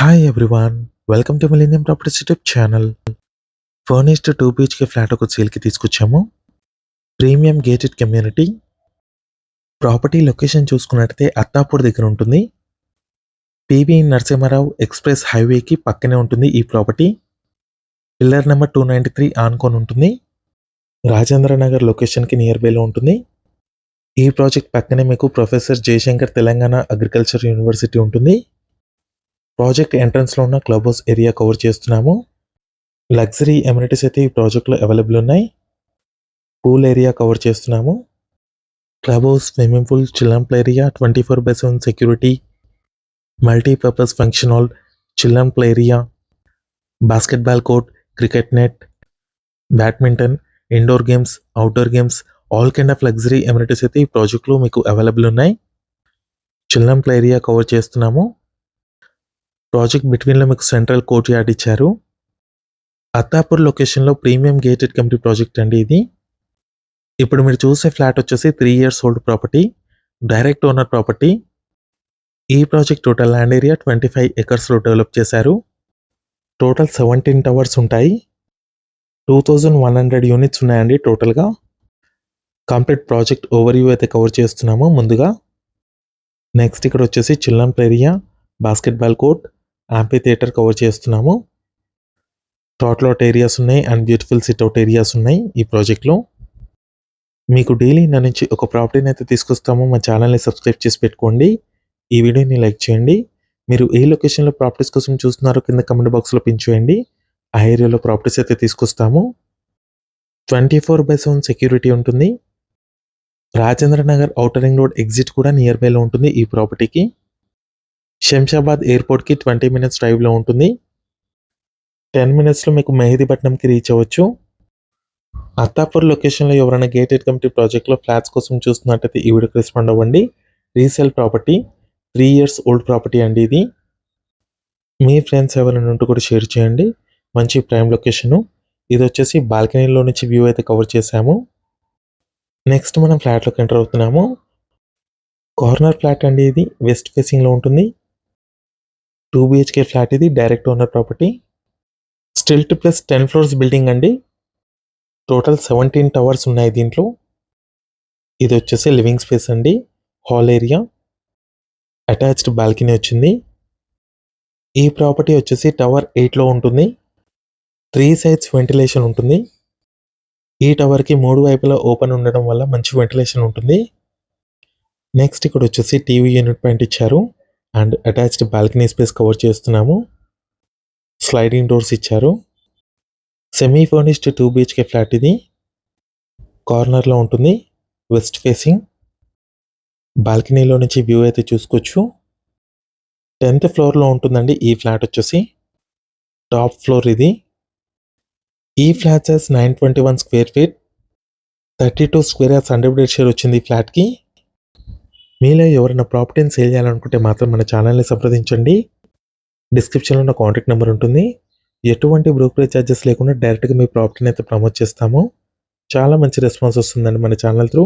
Hi everyone, welcome to millennium properties YouTube channel. Furnished 2 BHK flat ఒక సేల్కి తీసుకొచ్చాము. Premium gated community. Property location చూసుకున్నట్టయితే అత్తాపూర్ దగ్గర ఉంటుంది. పివి నరసింహారావు ఎక్స్ప్రెస్ హైవేకి పక్కనే ఉంటుంది ఈ ప్రాపర్టీ. పిల్లర్ నెంబర్ 293 ఆనుకొని ఉంటుంది. రాజేంద్ర నగర్ లొకేషన్కి నియర్ బైలో ఉంటుంది. ఈ ప్రాజెక్ట్ పక్కనే మీకు professor Jayashankar Telangana agriculture university ఉంటుంది. ప్రాజెక్ట్ ఎంట్రన్స్లో ఉన్న క్లబ్ హౌస్ ఏరియా కవర్ చేస్తున్నాము. లగ్జరీ ఎమ్యూనిటీస్ అయితే ఈ ప్రాజెక్ట్లో అవైలబుల్ ఉన్నాయి. పూల్ ఏరియా కవర్ చేస్తున్నాము. Club house, swimming pool, children area, 24/7 security, multipurpose function hall, children play area, basketball court, cricket net, badminton, indoor games, outdoor games, all kind of luxury amenities అయితే ఈ ప్రాజెక్ట్లో మీకు available ఉన్నాయి. Children play area cover చేస్తున్నాము. Project బిట్వీన్లో మీకు central court yard ఇచ్చారు. అత్తాపూర్ లొకేషన్లో premium gated community project అండి ఇది. ఇప్పుడు మీరు చూసే ఫ్లాట్ వచ్చేసి 3 years old property, direct owner property. ఈ ప్రాజెక్ట్ టోటల్ ల్యాండ్ ఏరియా 25 acresలో డెవలప్ చేశారు. టోటల్ 17 టవర్స్ ఉంటాయి. 2100 యూనిట్స్ ఉన్నాయండి టోటల్గా. కంప్లీట్ ప్రాజెక్ట్ ఓవర్వ్యూ అయితే కవర్ చేస్తున్నాము ముందుగా. నెక్స్ట్ ఇక్కడ వచ్చేసి children play area, basketball court, amphitheatre cover చేస్తున్నాము. టాట్ ఏరియాస్ ఉన్నాయి అండ్ బ్యూటిఫుల్ సిట్అవుట్ ఏరియాస్ ఉన్నాయి ఈ ప్రాజెక్ట్లో. మీకు డైలీ నా నుంచి ఒక ప్రాపర్టీని అయితే తీసుకొస్తాము. మా ఛానల్ని సబ్స్క్రైబ్ చేసి పెట్టుకోండి. ఈ వీడియోని లైక్ చేయండి. మీరు ఏ లొకేషన్లో ప్రాపర్టీస్ కోసం చూస్తున్నారో కింద కమెంట్ బాక్స్లో పిన్ చేయండి. ఆ ఏరియాలో ప్రాపర్టీస్ అయితే తీసుకొస్తాము. 24/7 సెక్యూరిటీ ఉంటుంది. Rajendra Nagar outer ring road exit కూడా నియర్ బైలో ఉంటుంది ఈ ప్రాపర్టీకి. శంషాబాద్ ఎయిర్పోర్ట్కి 20 minutes డ్రైవ్లో ఉంటుంది. 10 minutesలో మీకు మెహదీపట్నంకి రీచ్ అవ్వచ్చు. అత్తాపూర్ లొకేషన్లో ఎవరైనా గేటెడ్ కమ్యూనిటీ ప్రాజెక్ట్లో ఫ్లాట్స్ కోసం చూస్తున్నట్టయితే ఈ వీడియోకి రెస్పాండ్ అవ్వండి. Resale property, 3 years old property అండి ఇది. మీ ఫ్రెండ్స్ ఎవరైనా ఉంటూ కూడా షేర్ చేయండి. మంచి ప్రైమ్ లొకేషను. ఇది వచ్చేసి బాల్కనీలో నుంచి వ్యూ అయితే కవర్ చేశాము. నెక్స్ట్ మనం ఫ్లాట్లోకి ఎంటర్ అవుతున్నాము. కార్నర్ ఫ్లాట్ అండి ఇది, వెస్ట్ ఫేసింగ్లో ఉంటుంది. 2 BHK ఫ్లాట్ ఇది, direct owner property. Stilt plus 10 floors building అండి. టోటల్ 17 టవర్స్ ఉన్నాయి దీంట్లో. ఇది వచ్చేసి లివింగ్ స్పేస్ అండి, హాల్ ఏరియా, అటాచ్డ్ బాల్కనీ వచ్చింది. ఈ ప్రాపర్టీ వచ్చేసి టవర్ 8లో ఉంటుంది. 3 sides వెంటిలేషన్ ఉంటుంది. ఈ టవర్కి 3 వైపులా ఓపెన్ ఉండడం వల్ల మంచి వెంటిలేషన్ ఉంటుంది. నెక్స్ట్ ఇక్కడ వచ్చేసి టీవీ యూనిట్ పాయింట్ ఇచ్చారు and attached balcony space cover చేస్తున్నాము. స్లైడింగ్ డోర్స్ ఇచ్చారు. సెమీ ఫర్నిష్డ్ 2 BHK ఫ్లాట్ ఇది. కార్నర్లో ఉంటుంది, వెస్ట్ ఫేసింగ్. బాల్కనీలో నుంచి వ్యూ అయితే చూసుకోవచ్చు. 10th floorలో ఉంటుందండి ఈ ఫ్లాట్ వచ్చేసి. టాప్ ఫ్లోర్ ఇది. ఈ flat size 921 square feet, 32 square yards undivided share వచ్చింది ఈ ఫ్లాట్కి. మీలో ఎవరైనా ప్రాపర్టీని సేల్ చేయాలనుకుంటే మాత్రం మన ఛానల్ని సంప్రదించండి. డిస్క్రిప్షన్లో నా కాంటాక్ట్ నెంబర్ ఉంటుంది. ఎటువంటి బ్రోకరేజ్ ఛార్జెస్ లేకుండా డైరెక్ట్గా మీ ప్రాపర్టీని అయితే ప్రమోట్ చేస్తాము. చాలా మంచి రెస్పాన్స్ వస్తుందండి మన channel through.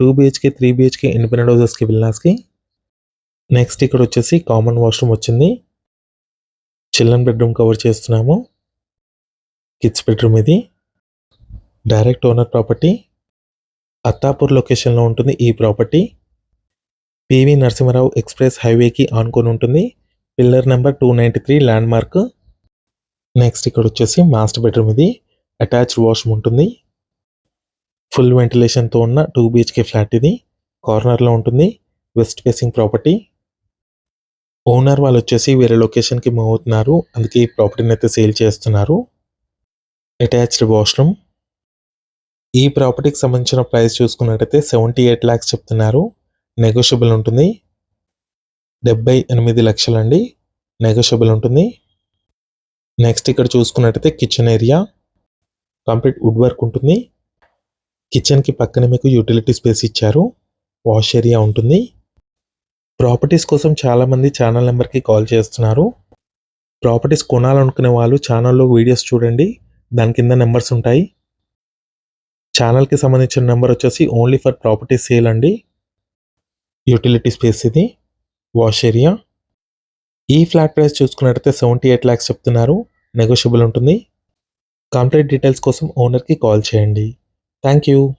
2 BHK, 3 BHK independent హౌసెస్కి, విల్లాస్కి. నెక్స్ట్ ఇక్కడ వచ్చేసి కామన్ వాష్రూమ్ వచ్చింది. చిల్డ్రన్ బెడ్రూమ్ కవర్ చేస్తున్నాము. కిడ్స్ బెడ్రూమ్ ఇది. Direct owner property. అత్తాపూర్ లొకేషన్లో ఉంటుంది ఈ ప్రాపర్టీ. పివి నరసింహారావు ఎక్స్ప్రెస్ హైవేకి ఆనుకొని ఉంటుంది. Pillar number 293 land mark. Next ఇక్కడ వచ్చేసి మాస్టర్ బెడ్రూమ్ ఇది. అటాచ్డ్ వాష్రూమ్ ఉంటుంది. ఫుల్ వెంటిలేషన్తో ఉన్న 2 BHK ఫ్లాట్ ఇది. కార్నర్లో ఉంటుంది, వెస్ట్ ఫేసింగ్ ప్రాపర్టీ. ఓనర్ వాళ్ళు వచ్చేసి వేరే లొకేషన్కి మూవ్ అవుతున్నారు, అందుకే ఈ ప్రాపర్టీని అయితే సేల్ చేస్తున్నారు. Attached washroom. ఈ ప్రాపర్టీకి సంబంధించిన ప్రైస్ చూసుకున్నట్టయితే 78 lakhs చెప్తున్నారు. నెగోషియబుల్ ఉంటుంది. 78 లక్షలండి, నెగోషియబుల్ ఉంటుంది. నెక్స్ట్ ఇక్కడ చూసుకున్నట్టయితే kitchen area, complete wood work ఉంటుంది. కిచెన్కి పక్కన మీకు యూటిలిటీ స్పేస్ ఇచ్చారు. వాష్ ఏరియా ఉంటుంది. ప్రాపర్టీస్ కోసం చాలామంది ఛానల్ నెంబర్కి కాల్ చేస్తున్నారు. ప్రాపర్టీస్ కొనాలనుకునే వాళ్ళు ఛానల్లో వీడియోస్ చూడండి, దాని కింద నెంబర్స్ ఉంటాయి. ఛానల్కి సంబంధించిన నెంబర్ వచ్చేసి ఓన్లీ ఫర్ ప్రాపర్టీ సేల్ అండి. యూటిలిటీ స్పేస్ ఇది, వాష్ ఏరియా. ఈ ఫ్లాట్ ప్రైస్ చూసుకున్నట్టయితే 78 lakhs చెప్తున్నారు. నెగోషియబుల్ ఉంటుంది. కంప్లీట్ డీటెయిల్స్ కోసం ఓనర్కి కాల్ చేయండి. Thank you.